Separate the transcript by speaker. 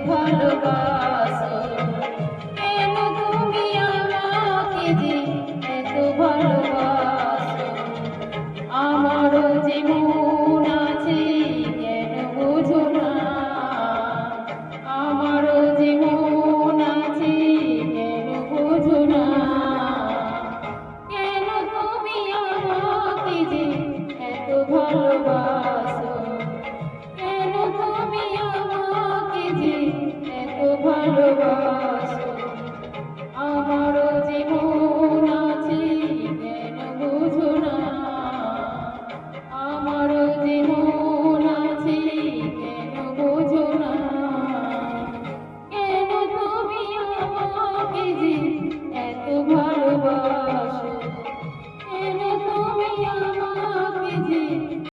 Speaker 1: ভালোবাসো, কেন তুমি আমাকে যে এত ভালোবাসো? আমারও যে মন আছে কেন বুঝো না, আমারও যে মন আছে কেন বুঝো না? কেন তুমি আমাকে যে এত ভালোবাসো?